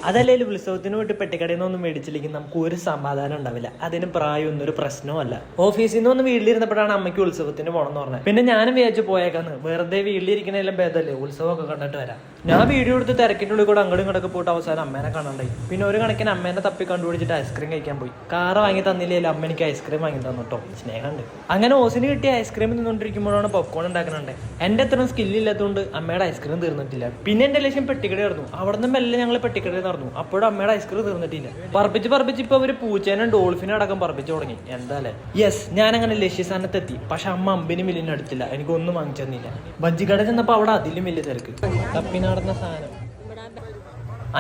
അതല്ലേലും ഉത്സവത്തിന് പോയിട്ട് പെട്ടിക്കടയിൽ നിന്നൊന്നും മേടിച്ചില്ലെങ്കിൽ നമുക്ക് ഒരു സമാധാനം ഉണ്ടാവില്ല. അതിന് പ്രായമൊന്നും ഒരു പ്രശ്നമല്ല. ഓഫീസിൽ നിന്ന് ഒന്ന് വീട്ടിലിരുന്നപ്പോഴാണ് അമ്മയ്ക്ക് ഉത്സവത്തിന് പോകണം എന്ന് പറഞ്ഞത്. പിന്നെ ഞാനും വിചാരിച്ചു പോയേക്കാന്ന്, വെറുതെ വീട്ടിലിരിക്കണേലും ഭേദമല്ലേ ഉത്സവമൊക്കെ കണ്ടിട്ട് വരാം. ഞാൻ വീഡിയോ എടുത്ത് തിരക്കിനുള്ളിൽ കൂടെ അങ്ങോട്ടും ഇങ്ങോട്ടൊക്കെ പോയിട്ട് അവസാനം അമ്മേനെ കാണണ്ടായി. പിന്നെ ഒരു കണക്കിന് അമ്മേനെ തപ്പി കണ്ടുപിടിച്ചിട്ട് ഐസ്ക്രീം കഴിക്കാൻ പോയി. കാറ് വാങ്ങി തന്നില്ലേലും അമ്മ എനിക്ക് ഐസ്ക്രീം വാങ്ങി തന്നു കേട്ടോ, സ്നേഹമുണ്ട്. അങ്ങനെ ഓസിന് കിട്ടിയ ഐസ്ക്രീം തിന്നുകൊണ്ടിരിക്കുമ്പോഴാണ് പോപ്കോൺ ഉണ്ടാക്കുന്നുണ്ട്. എന്റെ അത്രയും സ്കില്ലില്ലാത്തതുകൊണ്ട് അമ്മയുടെ ഐസ്ക്രീം തീർന്നിട്ടില്ല. പിന്നെ എന്റെ ലക്ഷ്യം പെട്ടിക്കടയായിരുന്നു. അവിടെ നിന്ന് മെല്ലെ ഞങ്ങൾ പെട്ടിക്കടയിൽ നടന്നു. അപ്പോഴും അമ്മയുടെ ഐസ്ക്രീം തീർന്നിട്ടില്ല. പറപ്പിച്ച് ഇപ്പൊ അവര് പൂച്ചേനും ഡോൾഫിനും അടക്കം പറപ്പിച്ചു തുടങ്ങി. എന്താല്ലേ, യെസ്, ഞാൻ അങ്ങനെ ലക്ഷ്യസ്ഥാനത്തെത്തി. പക്ഷെ അമ്മ അമ്പിനും വലിയ അടുത്തില്ല, എനിക്കൊന്നും വാങ്ങിച്ചു തന്നില്ല. ബജ്ജിക്കട ചെന്നപ്പോ അവിടെ അതിലും വലിയ തിരക്ക്. തപ്പി നടന്ന സാധനം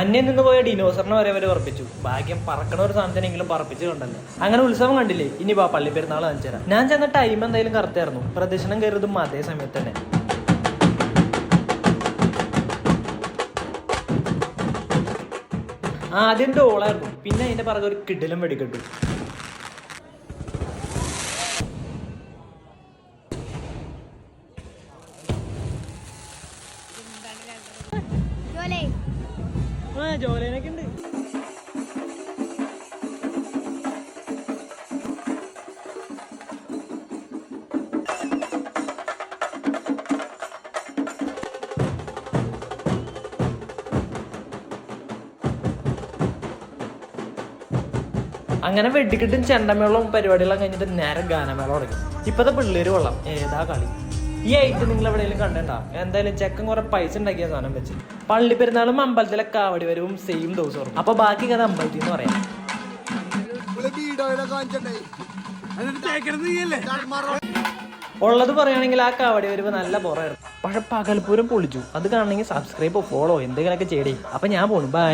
അന്യം നിന്ന് പോയ ഡിനോസറിനെ വരെ അവര് പറപ്പിച്ചു. ഭാഗ്യം പറക്കണ ഒരു സാധനത്തിനെങ്കിലും പറപ്പിച്ച് കണ്ടല്ലോ. അങ്ങനെ ഉത്സവം കണ്ടില്ലേ, ഇനി വാ പള്ളി പെരുന്നാൾ കാണിച്ചു തരാം. ഞാൻ ചെന്ന ടൈം എന്തായാലും കറക്റ്റായിരുന്നു. പ്രദക്ഷിണം കയറിയതും അതേ സമയത്ത് തന്നെ. ആദ്യം ഡോളായിരുന്നു, പിന്നെ അതിന്റെ പുറകെ ഒരു കിടിലം വെടിക്കെട്ടു. ജോലിനൊക്കെ ഉണ്ട്. അങ്ങനെ വെടിക്കെട്ടും ചെണ്ടമേളവും പരിപാടികളും കഴിഞ്ഞിട്ട് നേരെ ഗാനമേള തുടങ്ങി. ഇപ്പത്തെ പിള്ളേര് കൊള്ളാം, ഏതാ കളി. ഈ ഐറ്റം നിങ്ങൾ എവിടെയെങ്കിലും കണ്ടിട്ടുണ്ടോ? എന്തായാലും ചെക്കൻ കുറെ പൈസ ഉണ്ടാക്കിയ സാധനം വെച്ച്. പള്ളി പെരുന്നാളും അമ്പലത്തിലെ കാവടി വരവും സെയിം ദിവസം. അപ്പൊ ബാക്കി കഥ അമ്പലത്തിൽ എന്ന് പറയാം. ഉള്ളത് പറയുകയാണെങ്കിൽ ആ കാവടി വരവ് നല്ല ബോറായിരുന്നു. പക്ഷെ പകൽപൂരം പൊളിച്ചു. അത് കാണണമെങ്കിൽ സബ്സ്ക്രൈബ് ഫോളോ എന്തെങ്കിലുമൊക്കെ ചെയ്യണേ. അപ്പൊ ഞാൻ പോണു, ബൈ.